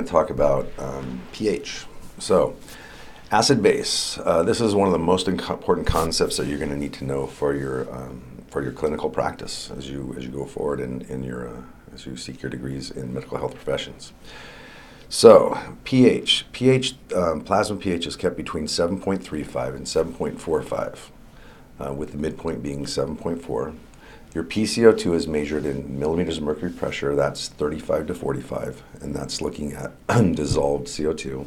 to talk about pH. So, acid base. This is one of the most important concepts that you're going to need to know for your clinical practice as you go forward as you seek your degrees in medical health professions. So, pH. Plasma pH is kept between 7.35 and 7.45, with the midpoint being 7.4. Your PCO2 is measured in millimeters of mercury pressure. That's 35 to 45, and that's looking at dissolved CO2.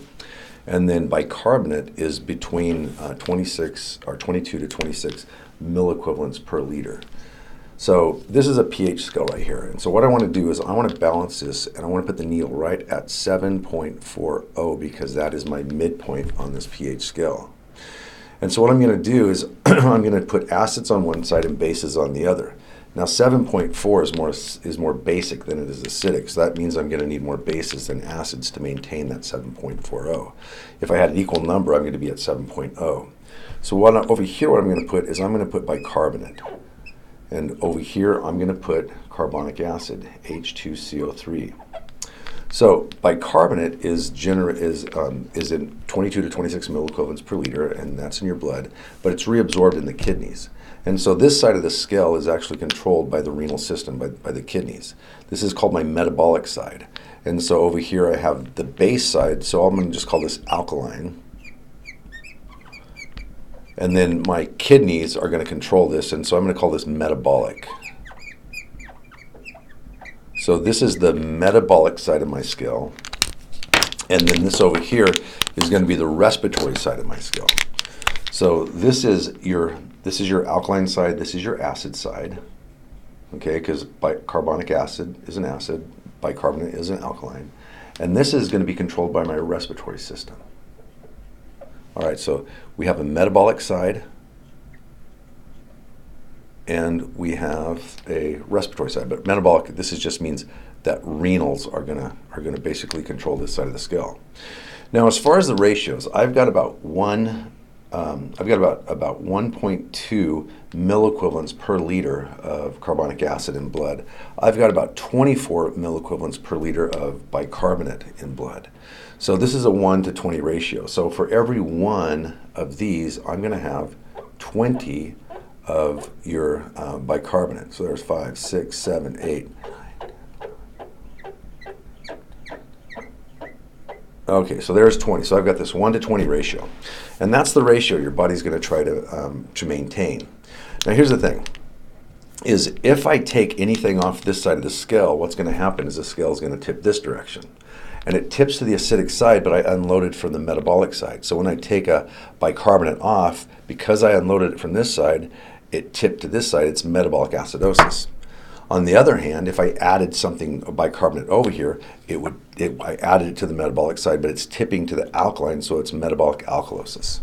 And then bicarbonate is between 22 to 26 milliequivalents per liter. So this is a pH scale right here. And so what I want to do is I want to balance this, and I want to put the needle right at 7.40 because that is my midpoint on this pH scale. And so what I'm going to do is I'm going to put acids on one side and bases on the other. Now 7.4 is more basic than it is acidic, so that means I'm going to need more bases than acids to maintain that 7.40. If I had an equal number, I'm going to be at 7.0. So over here what I'm going to put is I'm going to put bicarbonate. And over here I'm going to put carbonic acid, H2CO3. So bicarbonate is in 22 to 26 milliequivalents per liter, and that's in your blood, but it's reabsorbed in the kidneys. And so this side of the scale is actually controlled by the renal system, by the kidneys. This is called my metabolic side. And so over here I have the base side, so I'm going to just call this alkaline. And then my kidneys are going to control this, and so I'm going to call this metabolic. So this is the metabolic side of my scale. And then this over here is going to be the respiratory side of my scale. So this is your alkaline side, this is your acid side, okay, because carbonic acid is an acid, bicarbonate is an alkaline, and this is going to be controlled by my respiratory system. All right, so we have a metabolic side, and we have a respiratory side, but metabolic, this just means that renals are gonna basically control this side of the scale. Now, as far as the ratios, I've got about 1.2 milliequivalents per liter of carbonic acid in blood. I've got about 24 milliequivalents per liter of bicarbonate in blood. So this is a 1 to 20 ratio. So for every one of these, I'm going to have 20 of your bicarbonate. So there's 5, 6, 7, 8. Okay, so there's 20. So I've got this 1 to 20 ratio. And that's the ratio your body's going to try to maintain. Now here's the thing, is if I take anything off this side of the scale, what's going to happen is the scale is going to tip this direction. And it tips to the acidic side, but I unloaded from the metabolic side. So when I take a bicarbonate off, because I unloaded it from this side, it tipped to this side, it's metabolic acidosis. On the other hand, if I added something, a bicarbonate over here, I added it to the metabolic side, but it's tipping to the alkaline, so it's metabolic alkalosis.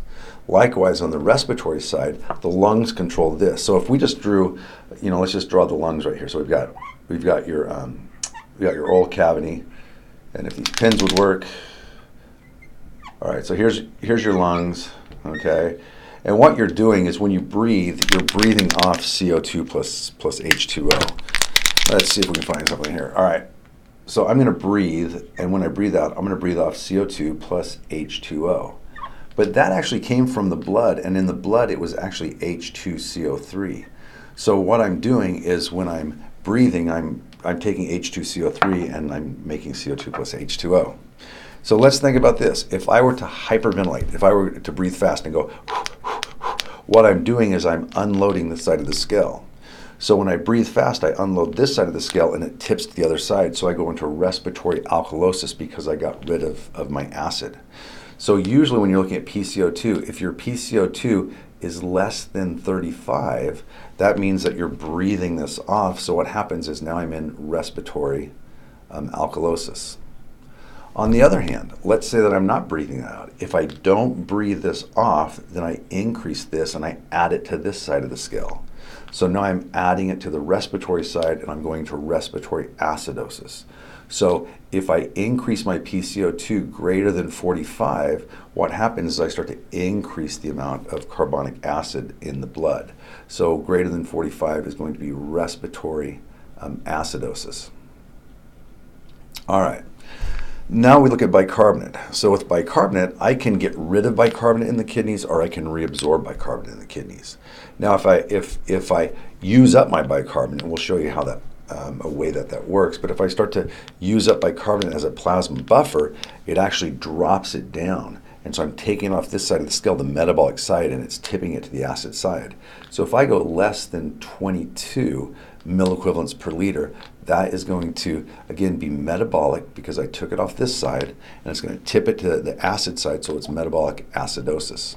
Likewise, on the respiratory side, the lungs control this. So if we just drew, let's just draw the lungs right here. So we've got your oral cavity, and if these pins would work. All right, so here's your lungs, okay? And what you're doing is when you breathe, you're breathing off CO2 plus H2O. Let's see if we can find something here. All right, so I'm going to breathe, and when I breathe out, I'm going to breathe off CO2 plus H2O. But that actually came from the blood, and in the blood it was actually H2CO3. So what I'm doing is when I'm breathing, I'm taking H2CO3 and I'm making CO2 plus H2O. So let's think about this. If I were to hyperventilate, if I were to breathe fast and go, what I'm doing is I'm unloading this side of the scale. So when I breathe fast, I unload this side of the scale and it tips to the other side. So I go into respiratory alkalosis because I got rid of my acid. So usually when you're looking at PCO2, if your PCO2 is less than 35, that means that you're breathing this off. So what happens is now I'm in respiratory alkalosis. On the other hand, let's say that I'm not breathing that out. If I don't breathe this off, then I increase this and I add it to this side of the scale. So now I'm adding it to the respiratory side and I'm going to respiratory acidosis. So if I increase my PCO2 greater than 45, what happens is I start to increase the amount of carbonic acid in the blood. So greater than 45 is going to be respiratory acidosis. All right. Now we look at bicarbonate. So with bicarbonate, I can get rid of bicarbonate in the kidneys, or I can reabsorb bicarbonate in the kidneys. Now if I use up my bicarbonate, and we'll show you how that a way that works, but if I start to use up bicarbonate as a plasma buffer, it actually drops it down. And so I'm taking off this side of the scale, the metabolic side, and it's tipping it to the acid side. So if I go less than 22 milliequivalents per liter, that is going to, again, be metabolic because I took it off this side, and it's going to tip it to the acid side, so it's metabolic acidosis.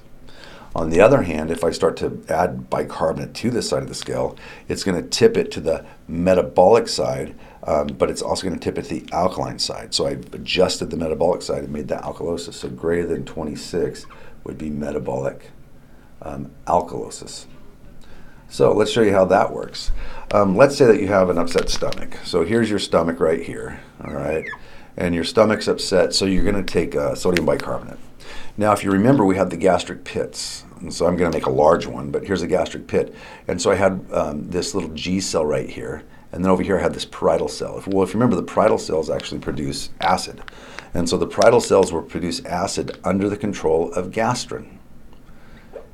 On the other hand, if I start to add bicarbonate to this side of the scale, it's going to tip it to the metabolic side, but it's also going to tip it to the alkaline side. So I've adjusted the metabolic side and made that alkalosis. So greater than 26 would be metabolic alkalosis. So let's show you how that works. Let's say that you have an upset stomach. So here's your stomach right here, all right? And your stomach's upset, so you're going to take sodium bicarbonate. Now, if you remember, we had the gastric pits. And so I'm going to make a large one, but here's a gastric pit. And so I had this little G cell right here. And then over here I had this parietal cell. If you remember, the parietal cells actually produce acid. And so the parietal cells will produce acid under the control of gastrin.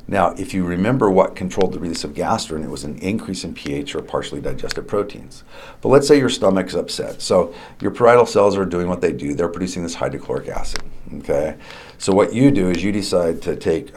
Now, if you remember what controlled the release of gastrin, it was an increase in pH or partially digested proteins. But let's say your stomach's upset. So your parietal cells are doing what they do. They're producing this hydrochloric acid, okay? So what you do is you decide to take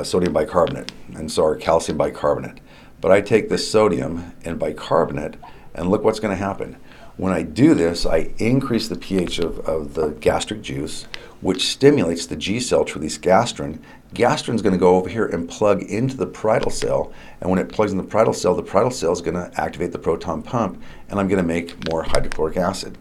sodium bicarbonate, and so our calcium bicarbonate. But I take this sodium and bicarbonate, and look what's going to happen. When I do this, I increase the pH of the gastric juice, which stimulates the G cell to release gastrin. Gastrin's going to go over here and plug into the parietal cell, and when it plugs in the parietal cell is going to activate the proton pump, and I'm going to make more hydrochloric acid.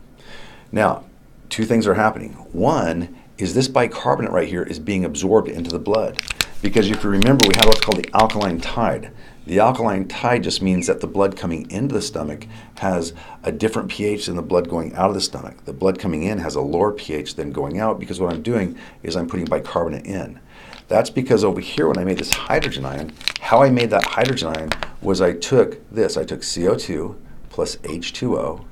Now, two things are happening. One is this bicarbonate right here is being absorbed into the blood, because if you remember, we had what's called the alkaline tide. The alkaline tide just means that the blood coming into the stomach has a different pH than the blood going out of the stomach. The blood coming in has a lower pH than going out, because what I'm doing is I'm putting bicarbonate in. That's because over here when I made this hydrogen ion, how I made that hydrogen ion was I took CO2 plus H2O,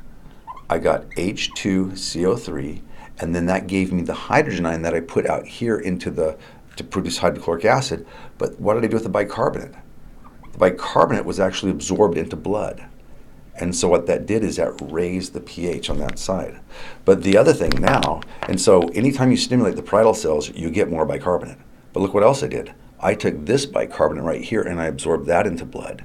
I got H2CO3, and then that gave me the hydrogen ion that I put out here to produce hydrochloric acid. But what did I do with the bicarbonate? The bicarbonate was actually absorbed into blood. And so what that did is that raised the pH on that side. But the other thing now, and so anytime you stimulate the parietal cells, you get more bicarbonate. But look what else I did. I took this bicarbonate right here and I absorbed that into blood.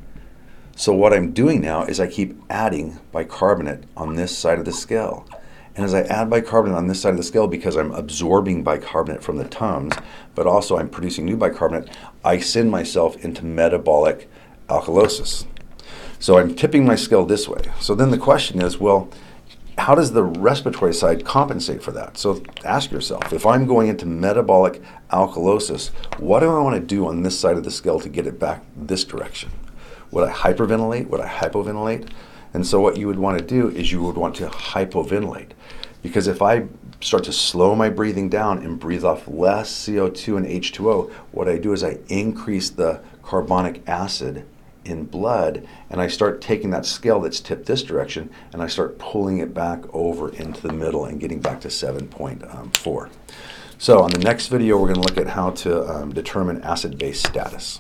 So what I'm doing now is I keep adding bicarbonate on this side of the scale. And as I add bicarbonate on this side of the scale, because I'm absorbing bicarbonate from the Tums, but also I'm producing new bicarbonate, I send myself into metabolic alkalosis. So I'm tipping my scale this way. So then the question is, well, how does the respiratory side compensate for that? So ask yourself, if I'm going into metabolic alkalosis, what do I want to do on this side of the scale to get it back this direction? Would I hyperventilate? Would I hypoventilate? And so what you would want to do is you would want to hypoventilate. Because if I start to slow my breathing down and breathe off less CO2 and H2O, what I do is I increase the carbonic acid in blood, and I start taking that scale that's tipped this direction, and I start pulling it back over into the middle and getting back to 7.4. So on the next video, we're going to look at how to determine acid-base status.